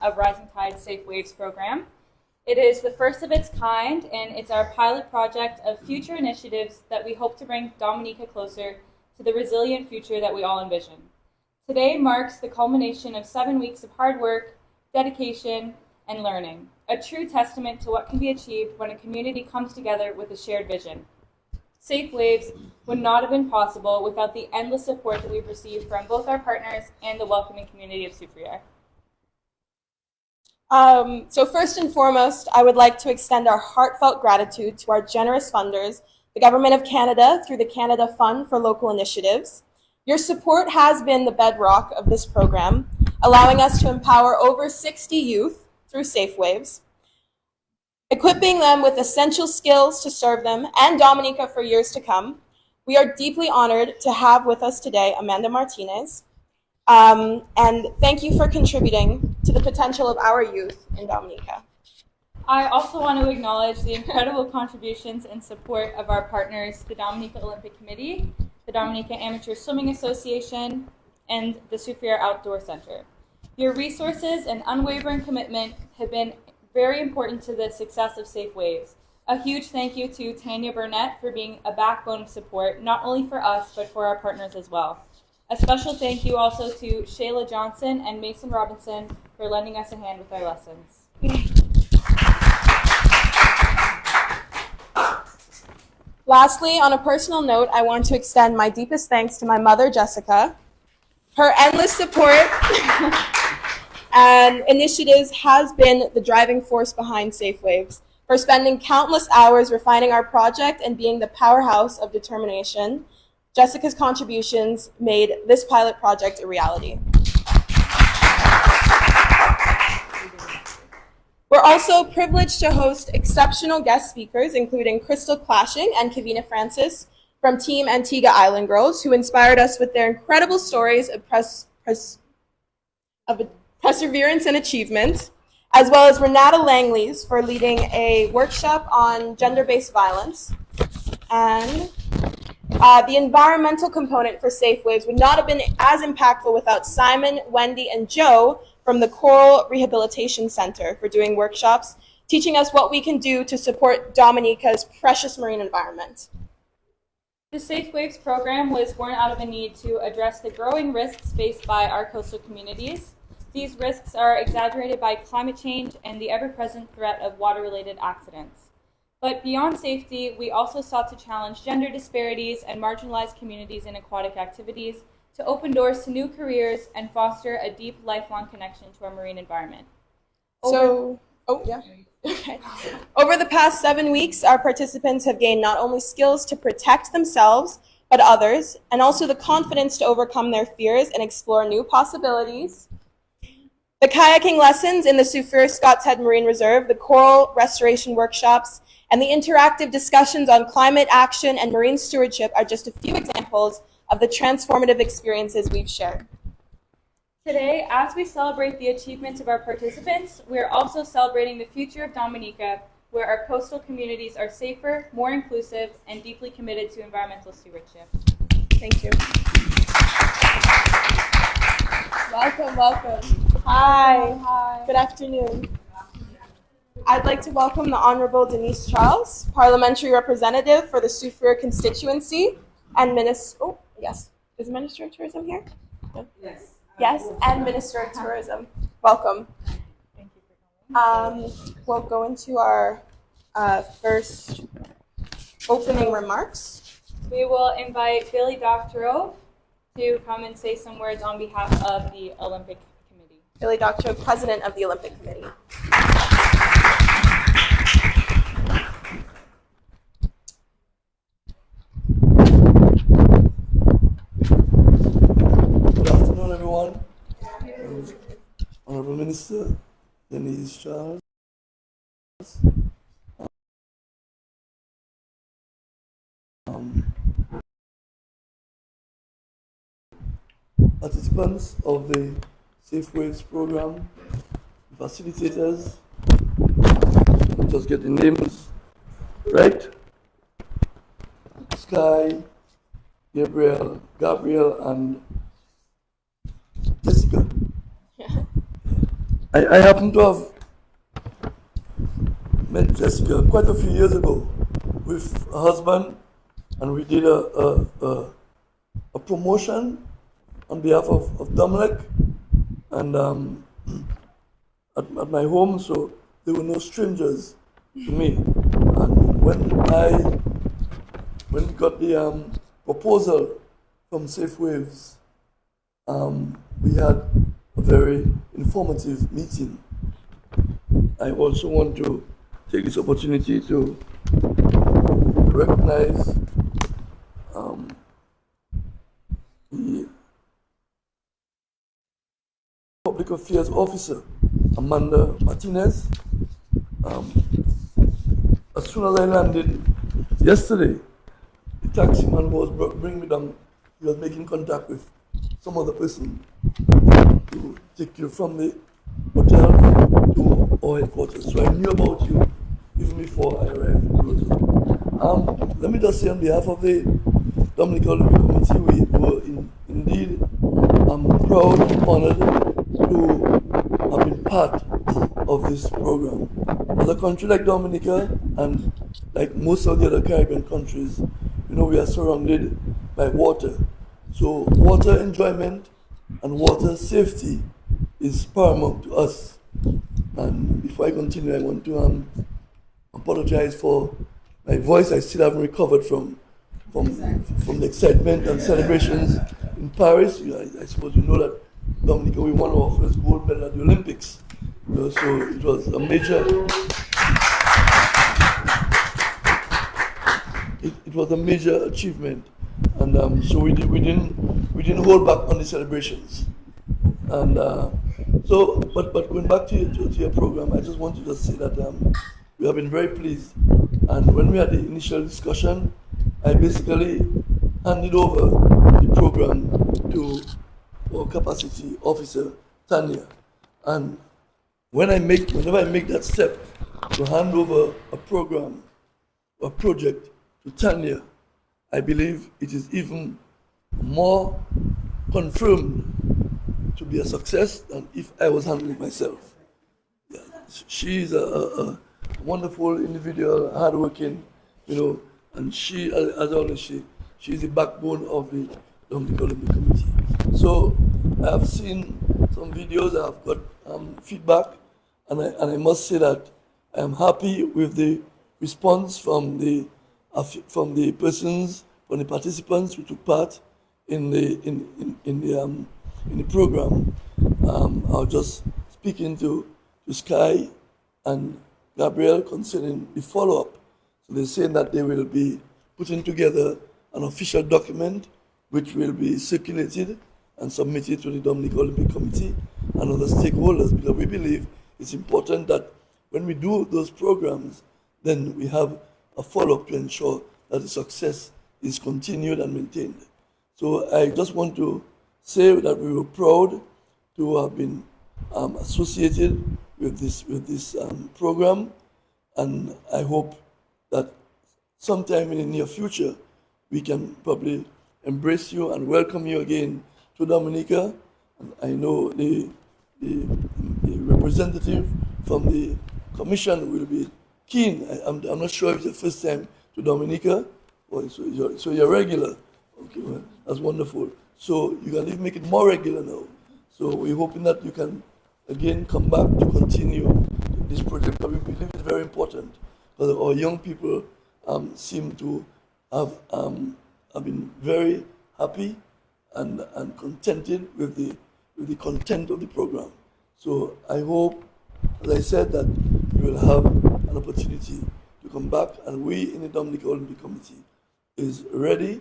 of Rising Tide Safe Waves program. It is the first of its kind, and it's our pilot project of future initiatives that we hope to bring Dominica closer to the resilient future that we all envision. Today marks the culmination of 7 weeks of hard work, dedication, and learning, a true testament to what can be achieved when a community comes together with a shared vision. Safe Waves would not have been possible without the endless support that we've received from both our partners and the welcoming community of Soufriere. So first and foremost, I would like to extend our heartfelt gratitude to our generous funders, the Government of Canada through the Canada Fund for Local Initiatives. Your support has been the bedrock of this program, allowing us to empower over 60 youth through Safe Waves, equipping them with essential skills to serve them and Dominica for years to come. We are deeply honored to have with us today Amanda Martinez, and thank you for contributing to the potential of our youth in Dominica. I also want to acknowledge the incredible contributions and support of our partners, the Dominica Olympic Committee, the Dominica Amateur Swimming Association, and the Soufriere Outdoor Center. Your resources and unwavering commitment have been very important to the success of Safe Waves. A huge thank you to Tanya Burnett for being a backbone of support, not only for us, but for our partners as well. A special thank you also to Shayla Johnson and Mason Robinson for lending us a hand with our lessons. Lastly, on a personal note, I want to extend my deepest thanks to my mother, Jessica. Her endless support and initiatives has been the driving force behind Safe Waves, for spending countless hours refining our project and being the powerhouse of determination. Jessica's contributions made this pilot project a reality. We're also privileged to host exceptional guest speakers, including Crystal Clashing and Kavina Francis from Team Antigua Island Girls, who inspired us with their incredible stories of perseverance and achievement, as well as Renata Langley's for leading a workshop on gender-based violence. And the environmental component for Safe Waves would not have been as impactful without Simon, Wendy, and Joe from the Coral Rehabilitation Center for doing workshops, teaching us what we can do to support Dominica's precious marine environment. The Safe Waves program was born out of a need to address the growing risks faced by our coastal communities. These risks are exaggerated by climate change and the ever-present threat of water-related accidents. But beyond safety, we also sought to challenge gender disparities and marginalized communities in aquatic activities, to open doors to new careers and foster a deep, lifelong connection to our marine environment. Over the past 7 weeks, our participants have gained not only skills to protect themselves, but others, and also the confidence to overcome their fears and explore new possibilities. The kayaking lessons in the Soufriere Scott's Head Marine Reserve, the coral restoration workshops, and the interactive discussions on climate action and marine stewardship are just a few examples of the transformative experiences we've shared. Today, as we celebrate the achievements of our participants, we are also celebrating the future of Dominica, where our coastal communities are safer, more inclusive, and deeply committed to environmental stewardship. Thank you. Welcome, welcome. Hi. Hi. Good afternoon. I'd like to welcome the Honorable Denise Charles, Parliamentary Representative for the Soufriere constituency, and is Minister of Tourism here? No? Yes. Yes, and Minister of Tourism. Welcome. Thank you for coming. We'll go into our first opening remarks. We will invite Billy Doctorow to come and say some words on behalf of the Olympic Committee. Billy Doctorow, President of the Olympic Committee. Everyone, Honorable Minister Denise Charles, participants of the Safe Waves program, facilitators, just get the names right. Sky, Gabriel, and Jessica. I happen to have met Jessica quite a few years ago with her husband, and we did a promotion on behalf of Dominic, and at my home, so they were no strangers to me. And when we got the proposal from Safe Waves, we had a very informative meeting. I also want to take this opportunity to recognize the Public Affairs Officer, Amanda Martinez. As soon as I landed yesterday, the taximan who was bringing me down, he was making contact with some other person to take you from the hotel to our headquarters. So I knew about you even before I arrived in Toronto. Let me just say on behalf of the Dominican Olympic Committee, we were indeed proud and honored to have been part of this program. As a country like Dominica and like most of the other Caribbean countries, you know, we are surrounded by water. So water enjoyment and water safety is paramount to us. And before I continue, I want to apologize for my voice. I still haven't recovered from the excitement and celebrations in Paris. I suppose you know that Dominica, we won our first gold medal at the Olympics. So it was a major. It was a major achievement, and so we didn't hold back on the celebrations. And but going back to your program, I just want to just say that we have been very pleased. And when we had the initial discussion, I basically handed over the program to our capacity officer, Tanya. And whenever I make that step to hand over a program or project to Tanya, I believe it is even more confirmed to be a success than if I was handling it myself. Yeah. She's a wonderful individual, hardworking, you know, and she, as always, she's the backbone of the Dominican Olympic Committee. So I have seen some videos, I have got feedback, and I must say that I am happy with the response from the persons, from the participants who took part in the program. I was just speaking to Sky and Gabriel concerning the follow-up. So they're saying that they will be putting together an official document which will be circulated and submitted to the Dominican Olympic Committee and other stakeholders, because we believe it's important that when we do those programs, then we have a follow-up to ensure that the success is continued and maintained. So I just want to say that we were proud to have been associated with this program, and I hope that sometime in the near future we can probably embrace you and welcome you again to Dominica. And I know the representative from the commission will be keen. I'm not sure if it's the first time to Dominica, so you're regular. Okay, well, that's wonderful. So you can even make it more regular now. So we're hoping that you can again come back to continue this project. But we believe it's very important because our young people seem to have been very happy and contented with the content of the program. So I hope, as I said, that you will have an opportunity to come back, and we in the Dominican Olympic Committee is ready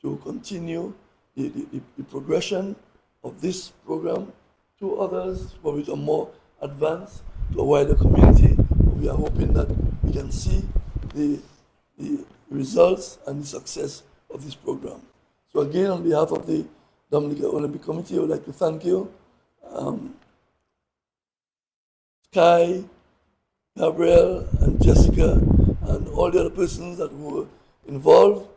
to continue the progression of this program to others which are more advanced, to a wider community. We are hoping that we can see the results and the success of this program. So again, on behalf of the Dominican Olympic Committee, I would like to thank you, Sky, Gabriel, and Jessica, and all the other persons that were involved,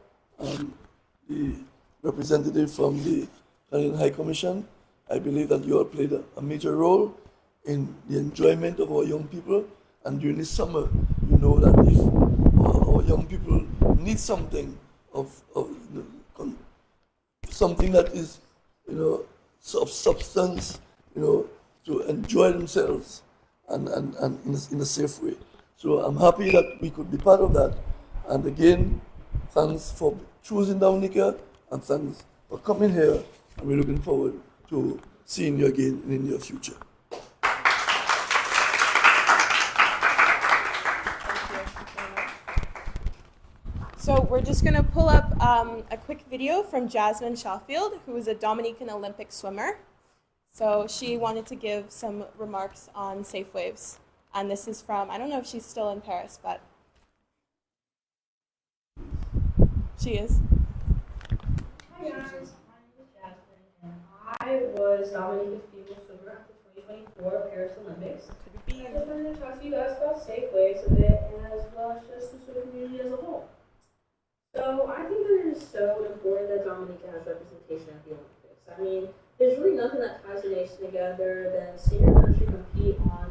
the representative from the Canadian High Commission. I believe that you all played a major role in the enjoyment of our young people. And during the summer, you know that if our young people need something of something that is, of substance, to enjoy themselves and in a safe way. So I'm happy that we could be part of that. And again, thanks for choosing Dominica, and thanks for coming here. And we're looking forward to seeing you again in the near future. So we're just going to pull up a quick video from Jasmine Shawfield, who is a Dominican Olympic swimmer. So she wanted to give some remarks on safe waves. And this is from, I don't know if she's still in Paris, but she is. Hi guys, my name is Jasmine, and I was Dominica's female swimmer at the 2024 Paris Olympics. I just wanted to talk to you guys about safe waves a bit, as well as just the swim community as a whole. So I think that it is so important that Dominica has representation at the Olympics. I mean, there's really nothing that ties a nation together than seeing your country compete on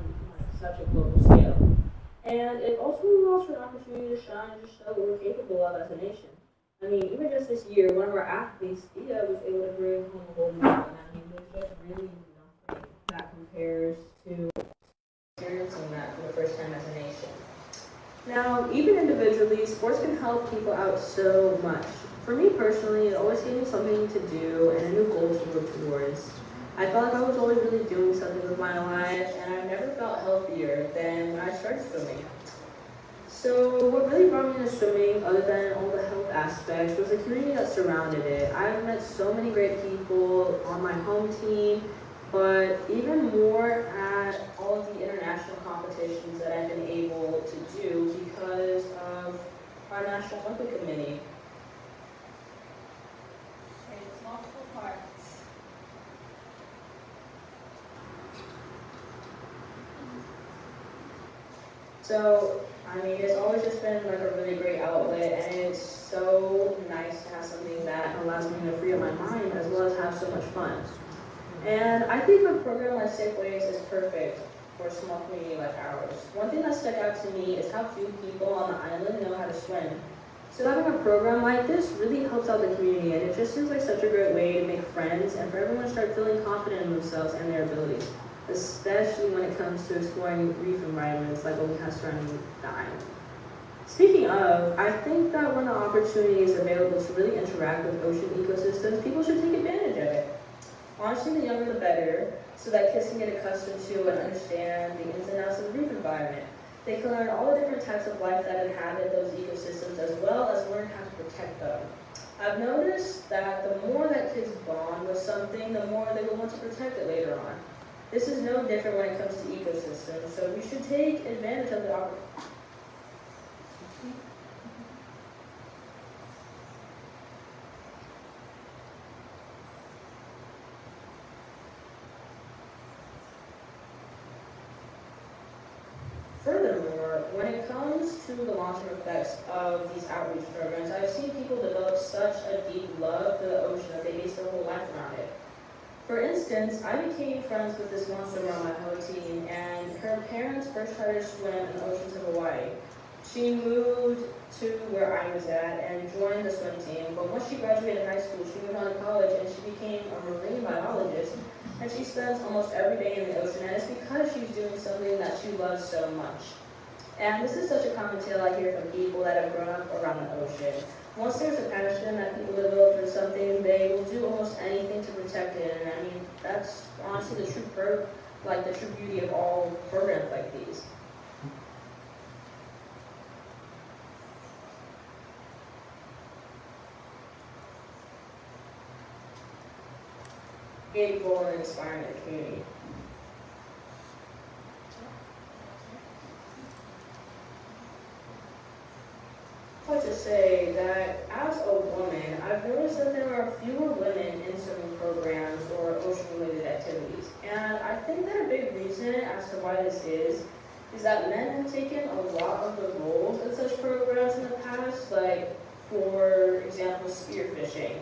such a global scale. And it also allows for an opportunity to shine and just show what we're capable of as a nation. I mean, even just this year, one of our athletes, Thea, was able to bring home a gold medal. And I mean, there's just really nothing that compares to experiencing that for the first time as a nation. Now, even individually, sports can help people out so much. For me personally, it always gave me something to do and a new goal to work towards. I felt like I was always really doing something with my life, and I've never felt healthier than when I started swimming. So what really brought me into swimming, other than all the health aspects, was the community that surrounded it. I've met so many great people on my home team, but even more at all of the international competitions that I've been able to do because of our National Olympic Committee. Okay, it's multiple parts. So, I mean, it's always just been like a really great outlet, and it's so nice to have something that allows me to free up my mind as well as have so much fun. And I think a program like Safe Waves is perfect for a small community like ours. One thing that stuck out to me is how few people on the island know how to swim. So having a program like this really helps out the community, and it just seems like such a great way to make friends and for everyone to start feeling confident in themselves and their abilities, especially when it comes to exploring reef environments like what we have surrounding the island. Speaking of, I think that when the opportunity is available to really interact with ocean ecosystems, people should take advantage of it. Honestly, the younger the better, so that kids can get accustomed to and understand the ins and outs of the reef environment. They can learn all the different types of life that inhabit those ecosystems, as well as learn how to protect them. I've noticed that the more that kids bond with something, the more they will want to protect it later on. This is no different when it comes to ecosystems, so we should take advantage of the opportunity. Furthermore, when it comes to the long-term effects of these outreach programs, I've seen people develop such a deep love for the ocean that they base their whole life around it. For instance, I became friends with this one swimmer on my home team, and her parents first tried her to swim in the oceans of Hawaii. She moved to where I was at and joined the swim team, but once she graduated high school, she moved on to college and she became a marine biologist, and she spends almost every day in the ocean, and it's because she's doing something that she loves so much. And this is such a common tale I hear from people that have grown up around the ocean. Once there's a passion that people develop for something, they will do almost anything to protect it. And I mean, that's honestly the true the true beauty of all programs like these. Able and inspiring the community. I'd like to say that as a woman, I've noticed that there are fewer women in swimming programs or ocean-related activities. And I think that a big reason as to why this is that men have taken a lot of the roles in such programs in the past, like, for example, spearfishing.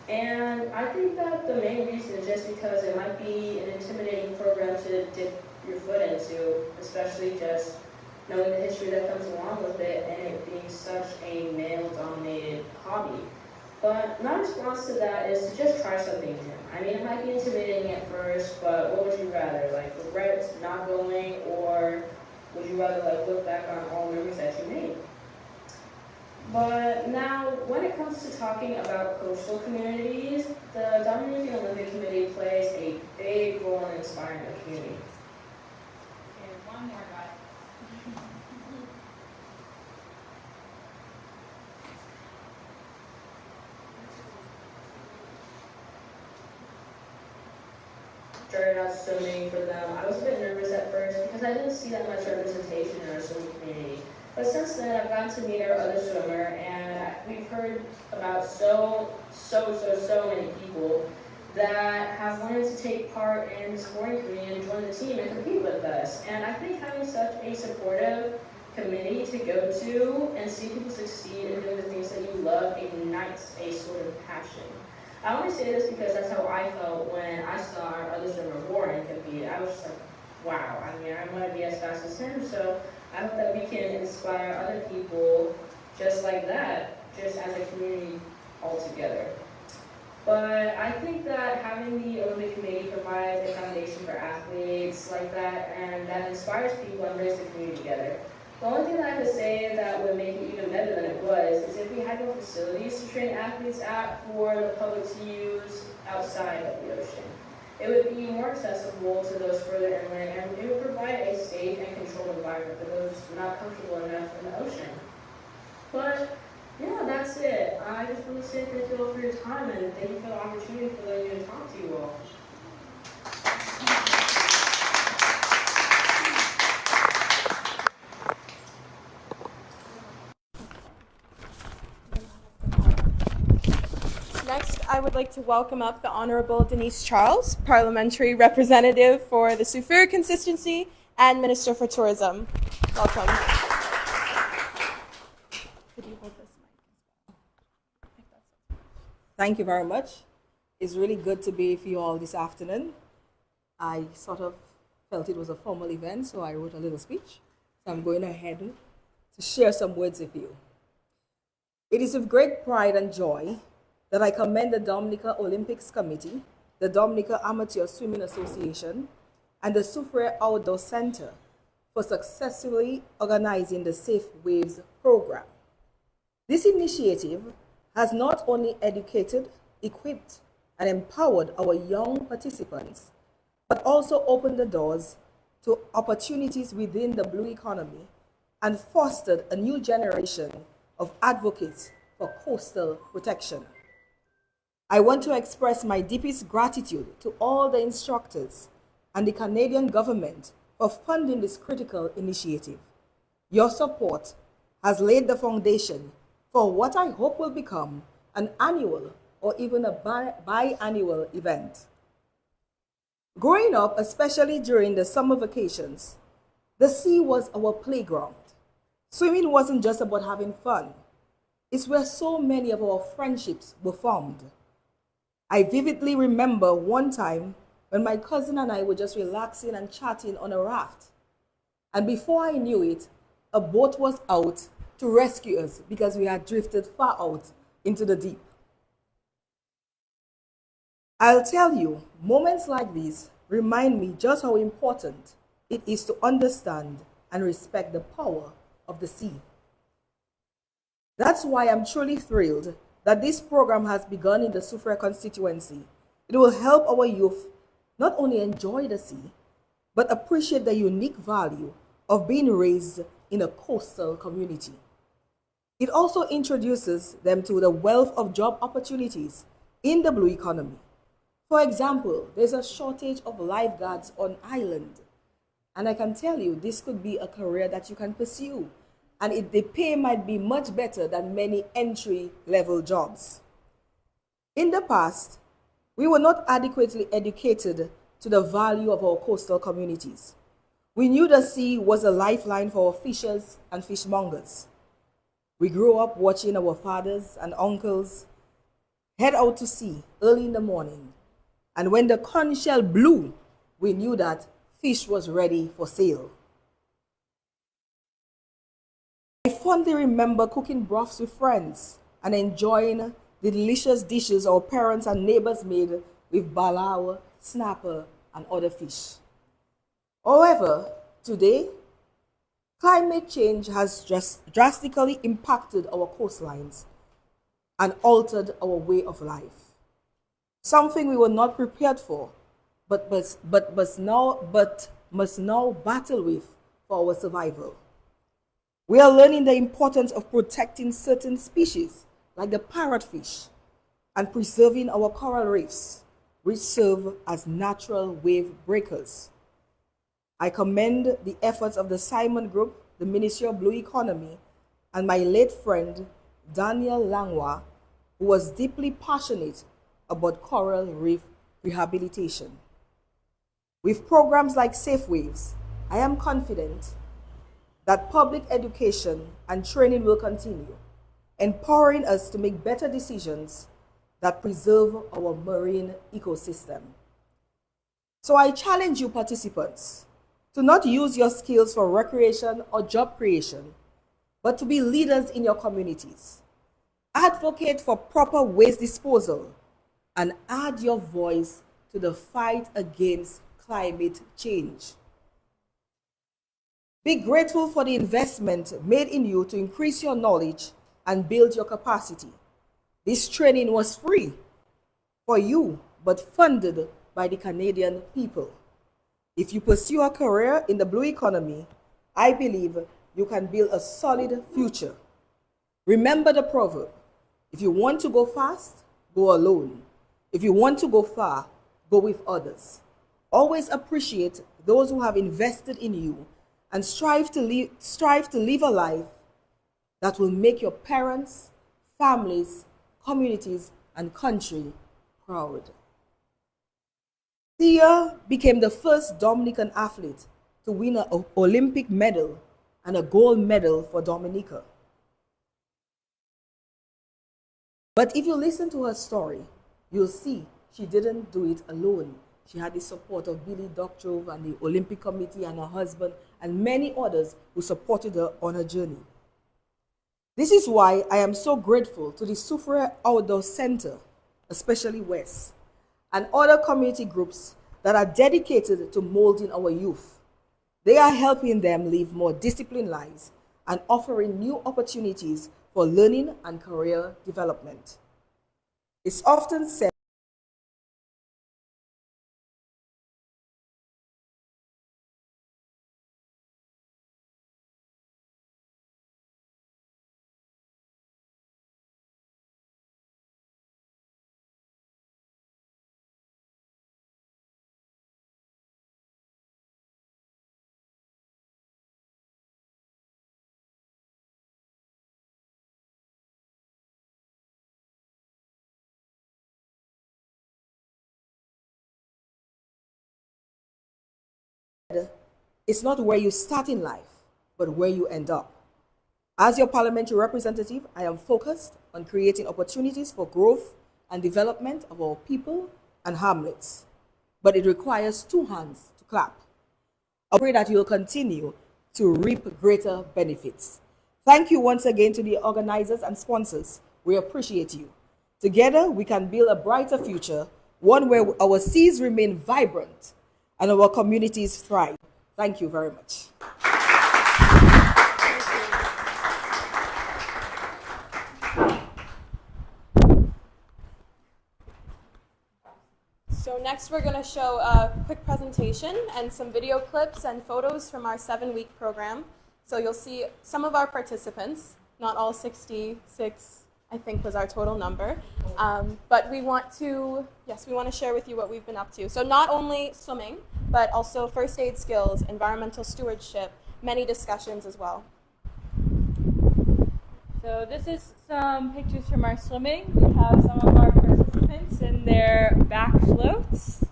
And I think that the main reason is just because it might be an intimidating program to dip your foot into, especially just knowing the history that comes along with it and it being such a male-dominated hobby. But my response to that is to just try something new. I mean, it might be intimidating at first, but what would you rather? Like, regret not going, or would you rather like look back on all the memories that you made? But now, when it comes to talking about coastal communities, the Dominican Olympic Committee plays a big role in inspiring the community. Okay, one more guy. Started out swimming for them. I was a bit nervous at first because I didn't see that much representation in our swimming community. But since then, I've gotten to meet our other swimmer, and we've heard about so many people that have wanted to take part in the sporting community and join the team and compete with us. And I think having such a supportive committee to go to and see people succeed in doing the things that you love ignites a sort of passion. I only say this because that's how I felt when I saw our other swimmer, Warren, compete. I was just like, wow, I mean, I want to be as fast as him, so I hope that we can inspire other people just like that, just as a community altogether. But I think that having the Olympic Committee provides a foundation for athletes like that, and that inspires people and brings the community together. The only thing that I could say that would make it even better than it was is if we had more facilities to train athletes at for the public to use outside of the ocean. It would be more accessible to those further inland, and it would provide a safe and controlled environment for those not comfortable enough in the ocean. But yeah, that's it. I just want to say thank you all for your time, and thank you for the opportunity for letting me talk to you all. Next, I would like to welcome up the Honorable Denise Charles, Parliamentary Representative for the Soufriere Constituency and Minister for Tourism. Welcome. Could you hold this mic? Thank you very much. It's really good to be with you all this afternoon. I sort of felt it was a formal event, so I wrote a little speech. So I'm going ahead to share some words with you. It is with great pride and joy that I commend the Dominica Olympics Committee, the Dominica Amateur Swimming Association, and the Soufriere Outdoor Center for successfully organizing the Safe Waves program. This initiative has not only educated, equipped, and empowered our young participants, but also opened the doors to opportunities within the blue economy and fostered a new generation of advocates for coastal protection. I want to express my deepest gratitude to all the instructors and the Canadian government for funding this critical initiative. Your support has laid the foundation for what I hope will become an annual or even a biannual event. Growing up, especially during the summer vacations, the sea was our playground. Swimming wasn't just about having fun. It's where so many of our friendships were formed. I vividly remember one time when my cousin and I were just relaxing and chatting on a raft. And before I knew it, a boat was out to rescue us because we had drifted far out into the deep. I'll tell you, moments like these remind me just how important it is to understand and respect the power of the sea. That's why I'm truly thrilled that this program has begun in the Soufriere constituency. It will help our youth not only enjoy the sea, but appreciate the unique value of being raised in a coastal community. It also introduces them to the wealth of job opportunities in the blue economy. For example, there's a shortage of lifeguards on island. And I can tell you, this could be a career that you can pursue. And the pay might be much better than many entry-level jobs. In the past, we were not adequately educated to the value of our coastal communities. We knew the sea was a lifeline for our fishers and fishmongers. We grew up watching our fathers and uncles head out to sea early in the morning. And when the conch shell blew, we knew that fish was ready for sale. I fondly remember cooking broths with friends and enjoying the delicious dishes our parents and neighbors made with balaur, snapper, and other fish. However, today, climate change has just drastically impacted our coastlines and altered our way of life. Something we were not prepared for, but must now battle with for our survival. We are learning the importance of protecting certain species, like the parrotfish, and preserving our coral reefs, which serve as natural wave breakers. I commend the efforts of the Simon Group, the Ministry of Blue Economy, and my late friend, Daniel Langwa, who was deeply passionate about coral reef rehabilitation. With programs like Safe Waves, I am confident that public education and training will continue, empowering us to make better decisions that preserve our marine ecosystem. So I challenge you participants to not use your skills for recreation or job creation, but to be leaders in your communities. Advocate for proper waste disposal and add your voice to the fight against climate change. Be grateful for the investment made in you to increase your knowledge and build your capacity. This training was free for you, but funded by the Canadian people. If you pursue a career in the blue economy, I believe you can build a solid future. Remember the proverb, if you want to go fast, go alone. If you want to go far, go with others. Always appreciate those who have invested in you and strive to live a life that will make your parents, families, communities, and country proud. Thea became the first Dominican athlete to win an Olympic medal and a gold medal for Dominica. But if you listen to her story, you'll see she didn't do it alone. She had the support of Billy Doctrove and the Olympic Committee and her husband and many others who supported her on her journey. This is why I am so grateful to the Soufriere Outdoor Center, especially West, and other community groups that are dedicated to molding our youth. They are helping them live more disciplined lives and offering new opportunities for learning and career development. It's often said it's not where you start in life, but where you end up. As your parliamentary representative, I am focused on creating opportunities for growth and development of our people and hamlets. But it requires two hands to clap. I pray that you will continue to reap greater benefits. Thank you once again to the organizers and sponsors. We appreciate you. Together, we can build a brighter future, one where our seas remain vibrant and our communities thrive. Thank you very much. So next we're going to show a quick presentation and some video clips and photos from our 7-week program. So you'll see some of our participants, not all 66, I think was our total number. But we want to share with you what we've been up to. So not only swimming, but also first aid skills, environmental stewardship, many discussions as well. So this is some pictures from our swimming. We have some of our participants in their back floats.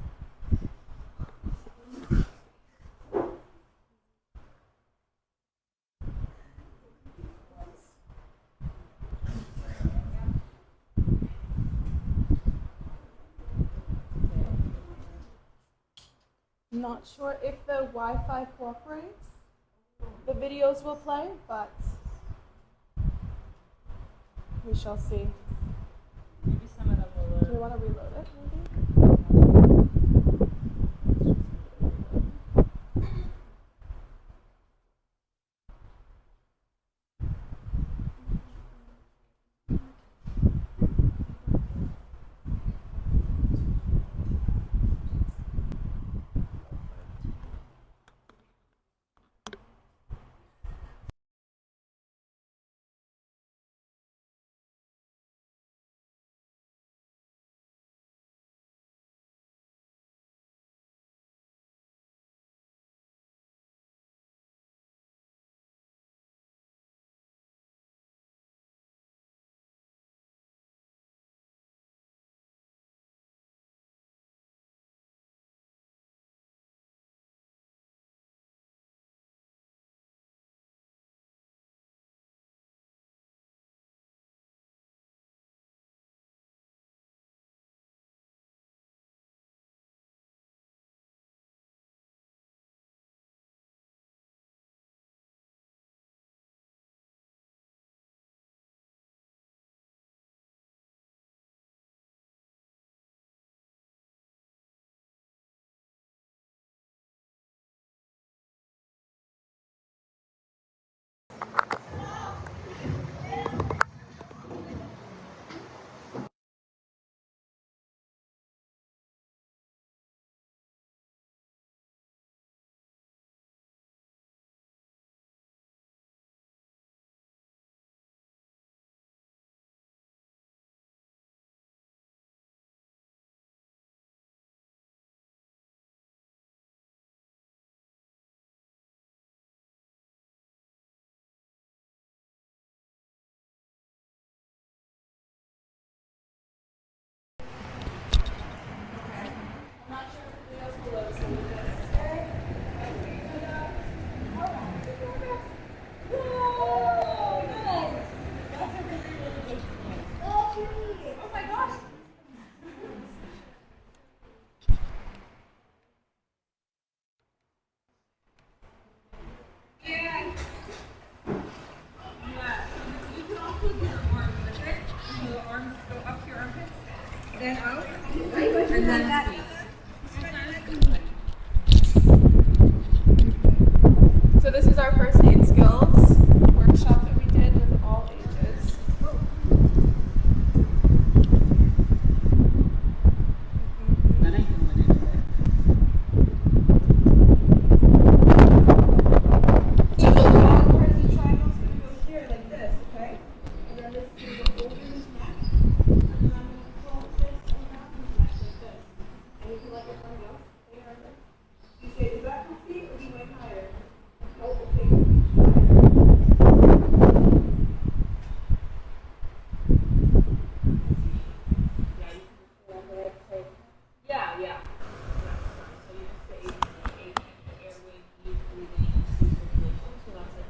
not sure if the Wi-Fi cooperates. The videos will play, but we shall see. Maybe some of them will Do load. we want to reload it, maybe? So this is our first aid skills workshop that we did with all ages. So the long part of the triangle is going to go here like this, okay? And then this is going to go over his neck. And then I'm going to pull this around his neck like this. And you can let your tongue go. Stay right there. You say, is that comfy or do you like higher? Oh, okay. Yeah, yeah. So you just say airway, deep breathing, circulation. So that's it.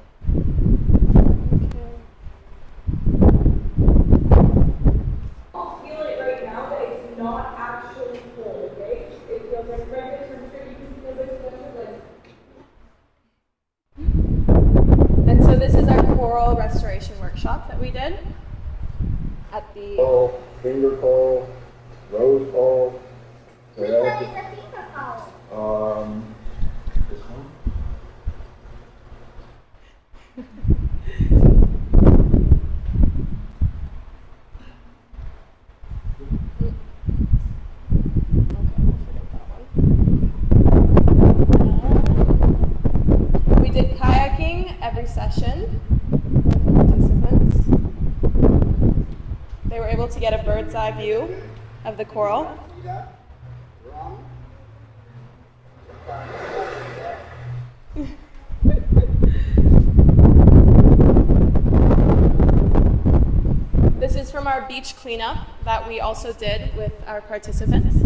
Feel it right now, but it's not actually cold, okay? It feels like regular temperature. You can feel this pressure, like. And so this is our coral restoration workshop that we did at the Call, finger call, rose call. Which one is the finger call? This one. we did kayaking every session with participants. They were able to get a bird's eye view of the coral. This is from our beach cleanup that we also did with our participants.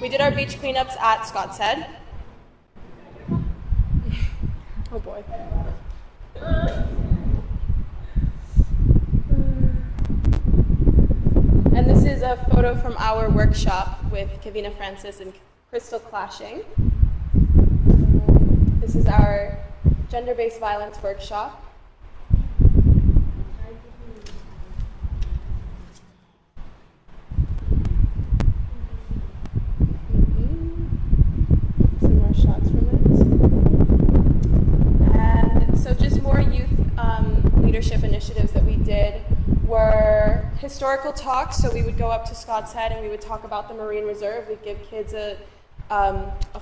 We did our beach cleanups at Scott's Head. Oh boy. a photo from our workshop with Kavina Francis and Crystal Clashing. This is our gender-based violence workshop. Some more shots from it. And so just more youth leadership initiatives that we did were historical talks. So we would go up to Scott's Head and we would talk about the Marine Reserve. We'd give kids a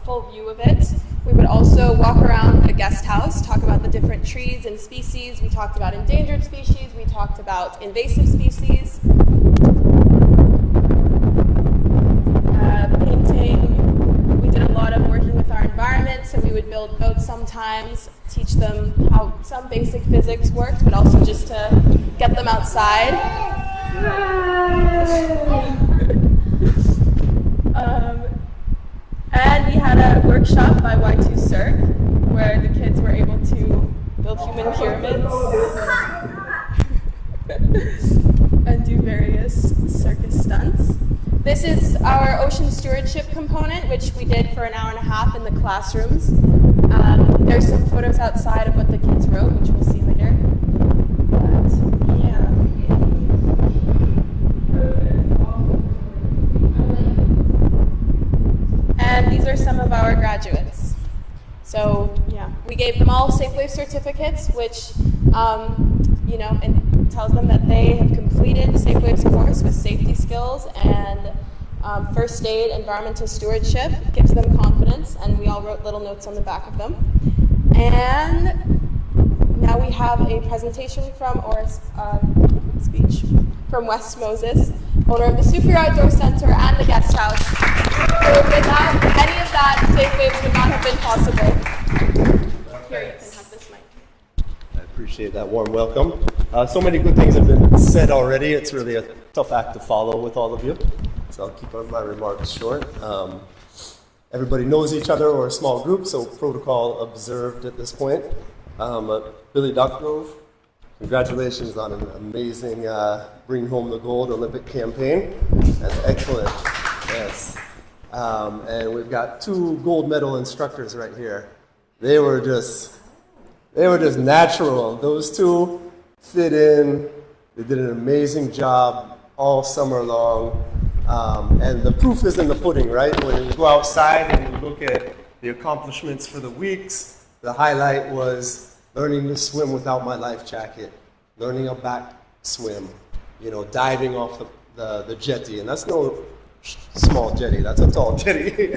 full view of it. We would also walk around a guest house, talk about the different trees and species. We talked about endangered species. We talked about invasive species. Painting. We did a lot of working with our environment. So we would build boats sometimes, teach them how some basic physics worked, but also just to get them outside. And we had a workshop by Y2 Cirque where the kids were able to build human pyramids and do various circus stunts. This is our ocean stewardship component, which we did for an hour and a half in the classrooms. There's some photos outside of what the kids wrote, which we'll see later. But, yeah. And these are some of our graduates. So, yeah, we gave them all SafeWave certificates, which, it tells them that they have completed SafeWave's course with safety skills and first aid, environmental stewardship. It gives them confidence, and we all wrote little notes on the back of them. And now we have a presentation from, or a speech from Wes Moses, owner of the Superior Outdoor Center and the guest house. So without any of that, SafeWaves would not have been possible. Here, you can have this mic. I appreciate that warm welcome. So many good things have been said already. It's really a tough act to follow with all of you. So I'll keep my remarks short. Everybody knows each other or a small group, so protocol observed at this point. Billy Duckgrove, congratulations on an amazing Bring Home the Gold Olympic campaign. That's excellent. Yes. And we've got 2 gold medal instructors right here. They were just natural. Those 2 fit in. They did an amazing job all summer long. And the proof is in the pudding, right? When you go outside and you look at the accomplishments for the weeks, the highlight was learning to swim without my life jacket, learning a back swim, diving off the jetty. And that's no small jetty, that's a tall jetty.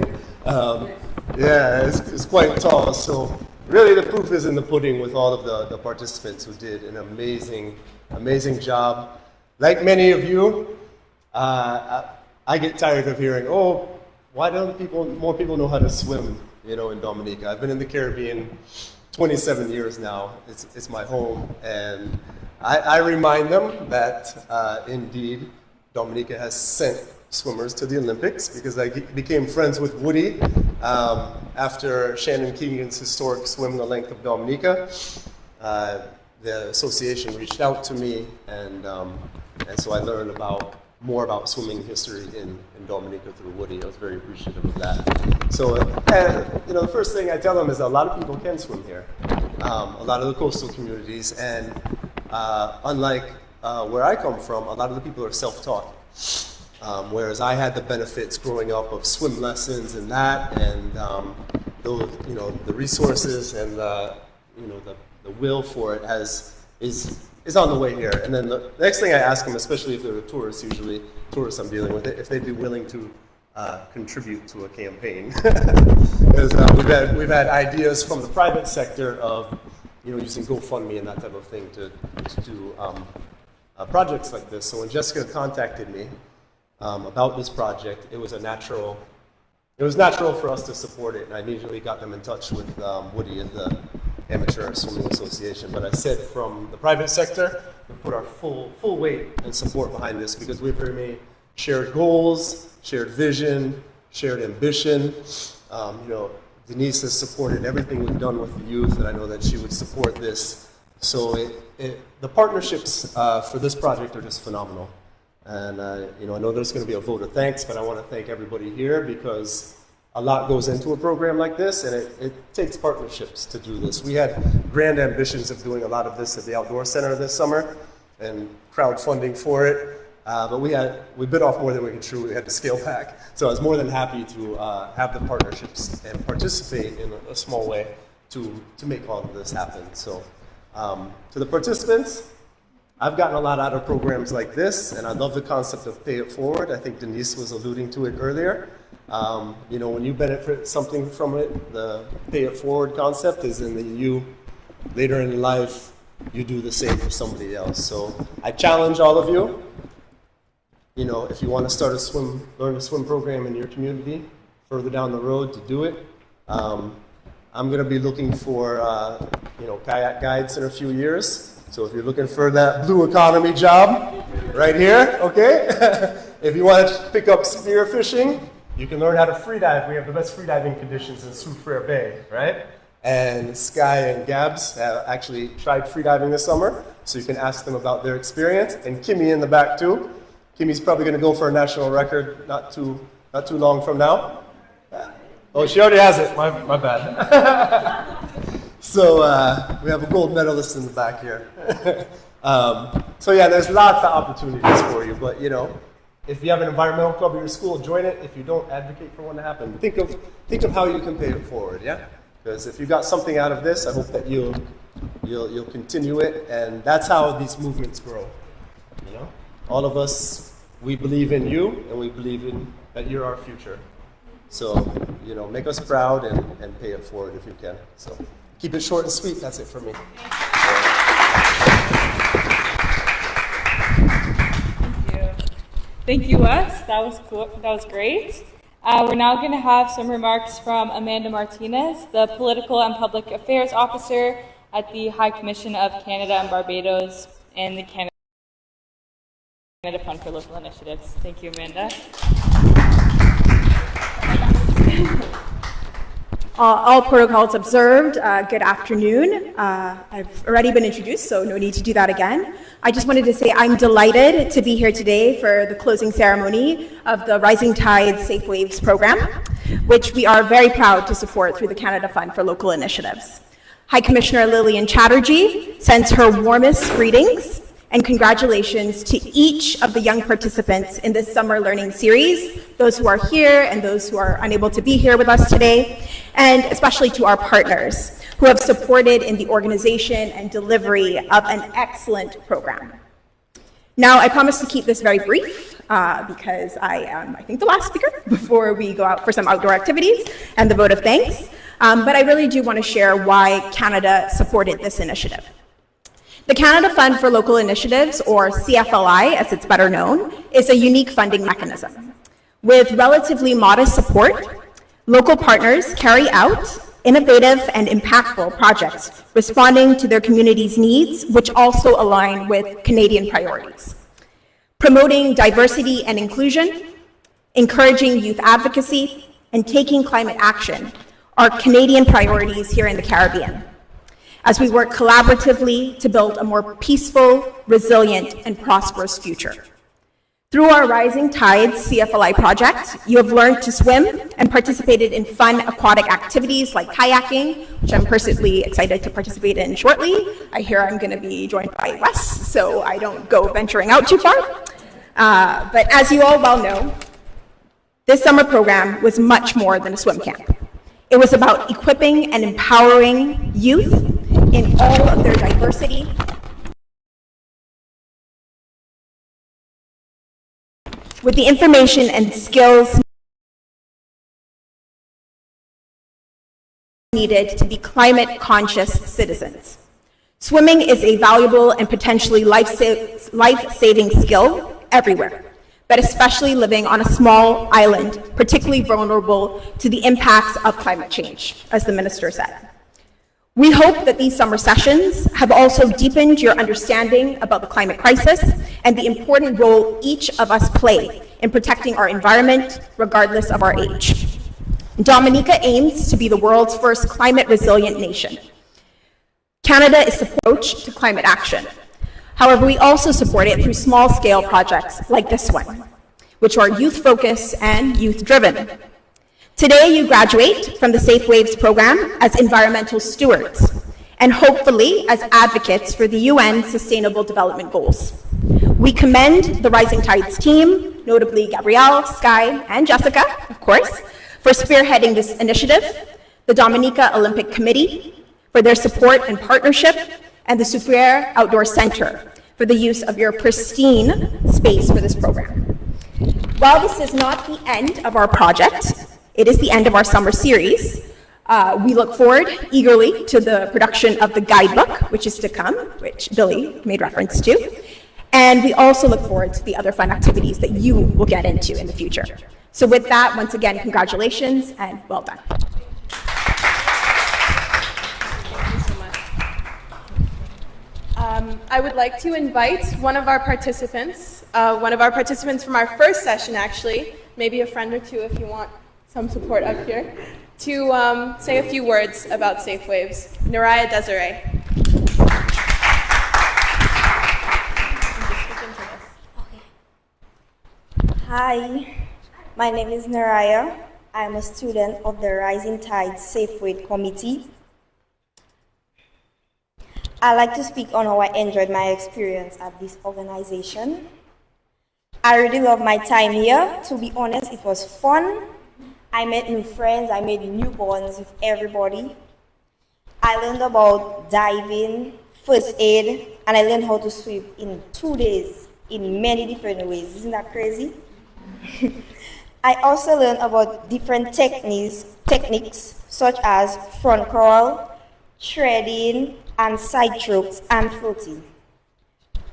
It's quite tall. So really the proof is in the pudding with all of the participants who did an amazing job. Like many of you, I get tired of hearing, why don't more people know how to swim, in Dominica. I've been in the Caribbean 27 years now. It's my home, and I remind them that indeed Dominica has sent swimmers to the Olympics, because I became friends with Woody after Shannon Keegan's historic swim the length of Dominica. The association reached out to me, and so I learned more about swimming history in Dominica through Woody. I was very appreciative of that. So, the first thing I tell them is a lot of people can swim here. A lot of the coastal communities, and unlike where I come from, a lot of the people are self-taught. Whereas I had the benefits growing up of swim lessons and that, and the resources and the will for it is on the way here. And then the next thing I ask them, especially if they're tourists, usually tourists I'm dealing with, if they'd be willing to contribute to a campaign. Because we've had ideas from the private sector of using GoFundMe and that type of thing to do projects like this. So when Jessica contacted me about this project, it was natural for us to support it, and I immediately got them in touch with Woody and the Amateur Swimming Association. But I said from the private sector, we put our full weight and support behind this, because we have very many shared goals, shared vision, shared ambition. Denise has supported everything we've done with the youth, and I know that she would support this. So the partnerships for this project are just phenomenal. And you know, I know there's going to be a vote of thanks, but I want to thank everybody here because a lot goes into a program like this, and it takes partnerships to do this. We had grand ambitions of doing a lot of this at the Outdoor Center this summer and crowdfunding for it, but we bit off more than we could chew. We had to scale back. So I was more than happy to have the partnerships and participate in a small way to make all of this happen. So to the participants, I've gotten a lot out of programs like this, and I love the concept of pay it forward. I think Denise was alluding to it earlier. You know, when you benefit something from it, the pay it forward concept is in the you, later in life, you do the same for somebody else. So I challenge all of you, you know, if you want to start learn a swim program in your community, further down the road to do it. I'm going to be looking for, you know, kayak guides in a few years. So if you're looking for that blue economy job, right here, okay? If you want to pick up spear fishing, you can learn how to free dive. We have the best free diving conditions in Soufriere Bay, right? And Sky and Gabs have actually tried free diving this summer, so you can ask them about their experience. And Kimmy in the back too. Kimmy's probably going to go for a national record not too long from now. Oh, she already has it. My bad. So we have a gold medalist in the back here. So yeah, there's lots of opportunities for you, but you know, if you have an environmental club in your school, join it. If you don't, advocate for one to happen. Think of how you can pay it forward, yeah? Because if you got something out of this, I hope that you'll continue it, and that's how these movements grow. You know, all of us, we believe in you, and we believe in that you're our future. So you know, make us proud and pay it forward if you can. So keep it short and sweet. That's it for me. Thank you, Wes. That was cool. That was great. We're now going to have some remarks from Amanda Martinez, the Political and Public Affairs Officer at the High Commission of Canada and Barbados and the Canada Fund for Local Initiatives. Thank you, Amanda. All protocols observed. Good afternoon. I've already been introduced, so no need to do that again. I just wanted to say I'm delighted to be here today for the closing ceremony of the Rising Tides Safe Waves program, which we are very proud to support through the Canada Fund for Local Initiatives. High Commissioner Lillian Chatterjee sends her warmest greetings and congratulations to each of the young participants in this summer learning series, those who are here and those who are unable to be here with us today, and especially to our partners who have supported in the organization and delivery of an excellent program. Now, I promise to keep this very brief because I am, I think, the last speaker before we go out for some outdoor activities and the vote of thanks, but I really do want to share why Canada supported this initiative. The Canada Fund for Local Initiatives, or CFLI as it's better known, is a unique funding mechanism. With relatively modest support, local partners carry out innovative and impactful projects responding to their community's needs, which also align with Canadian priorities. Promoting diversity and inclusion, encouraging youth advocacy, and taking climate action are Canadian priorities here in the Caribbean, as we work collaboratively to build a more peaceful, resilient, and prosperous future. Through our Rising Tides CFLI project, you have learned to swim and participated in fun aquatic activities like kayaking, which I'm personally excited to participate in shortly. I hear I'm going to be joined by Wes, so I don't go venturing out too far. But as you all well know, this summer program was much more than a swim camp. It was about equipping and empowering youth in all of their diversity with the information and skills needed to be climate-conscious citizens. Swimming is a valuable and potentially life-saving skill everywhere, but especially living on a small island, particularly vulnerable to the impacts of climate change, as the minister said. We hope that these summer sessions have also deepened your understanding about the climate crisis and the important role each of us play in protecting our environment, regardless of our age. Dominica aims to be the world's first climate-resilient nation. Canada is approach to climate action. However, we also support it through small-scale projects like this one, which are youth-focused and youth-driven. Today, you graduate from the Safe Waves program as environmental stewards, and hopefully as advocates for the UN Sustainable Development Goals. We commend the Rising Tides team, notably Gabrielle, Sky, and Jessica, of course, for spearheading this initiative, the Dominica Olympic Committee for their support and partnership, and the Soufriere Outdoor Center for the use of your pristine space for this program. While this is not the end of our project, it is the end of our summer series. We look forward eagerly to the production of the guidebook, which is to come, which Billy made reference to. And we also look forward to the other fun activities that you will get into in the future. So with that, once again, congratulations and well done. I would like to invite one of our participants from our first session actually, maybe a friend or two if you want some support up here, to say a few words about Safe Waves. Naraya Desiree. Hi, my name is Naraya. I am a student of the Rising Tides Safe Wave Committee. I'd like to speak on how I enjoyed my experience at this organization. I really love my time here. To be honest, it was fun. I met new friends, I made new bonds with everybody. I learned about diving, first aid, and I learned how to swim in 2 days in many different ways. Isn't that crazy? I also learned about different techniques such as front crawl, treading, and side strokes and floating.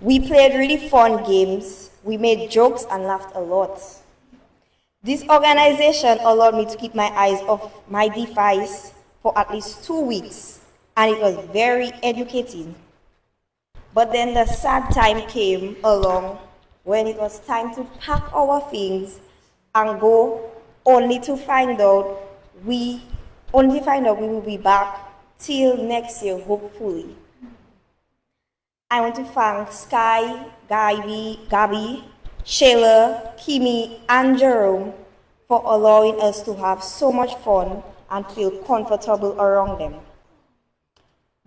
We played really fun games, we made jokes and laughed a lot. This organization allowed me to keep my eyes off my device for at least 2 weeks, and it was very educating. But then the sad time came along when it was time to pack our things and go, only to find out we will be back till next year, hopefully. I want to thank Sky, Gabby, Shayla, Kimi, and Jerome for allowing us to have so much fun and feel comfortable around them.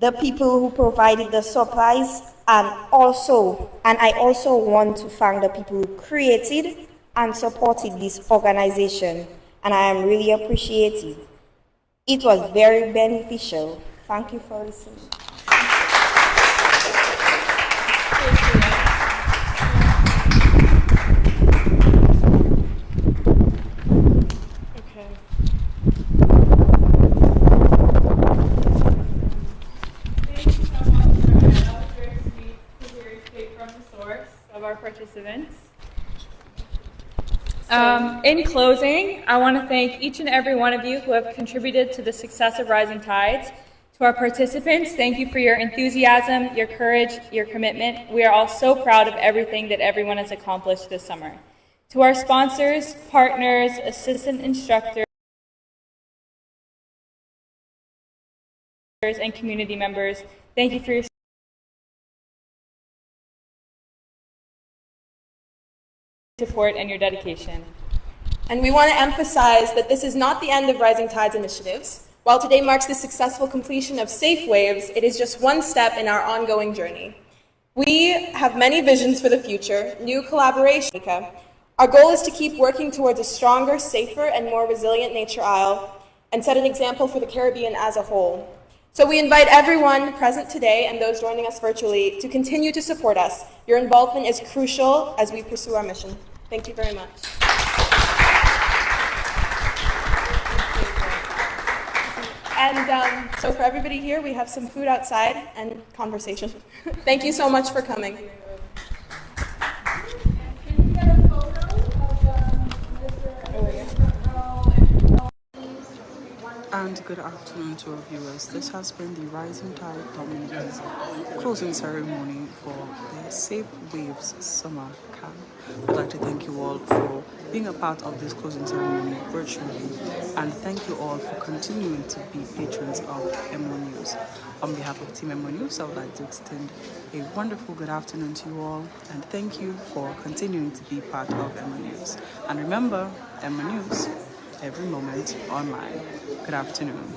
The people who provided the supplies, and I also want to thank the people who created and supported this organization, and I am really appreciative. It was very beneficial. Thank you for listening. Participants. In closing, I want to thank each and every one of you who have contributed to the success of Rising Tides. To our participants, thank you for your enthusiasm, your courage, your commitment. We are all so proud of everything that everyone has accomplished this summer. To our sponsors, partners, assistant instructors, and community members, thank you for your support and your dedication. And we want to emphasize that this is not the end of Rising Tides initiatives. While today marks the successful completion of Safe Waves, it is just one step in our ongoing journey. We have many visions for the future, new collaboration. Our goal is to keep working towards a stronger, safer, and more resilient Nature Isle and set an example for the Caribbean as a whole. So we invite everyone present today and those joining us virtually to continue to support us. Your involvement is crucial as we pursue our mission. Thank you very much. And so for everybody here, we have some food outside and conversation. Thank you so much for coming. And good afternoon to our viewers. This has been the Rising Tide Dominica's closing ceremony for the Safe Waves Summer Camp. I'd like to thank you all for being a part of this closing ceremony virtually, and thank you all for continuing to be patrons of MO News. On behalf of Team MO News, I would like to extend a wonderful good afternoon to you all, and thank you for continuing to be part of MO News. And remember, MO News, every moment online. Good afternoon.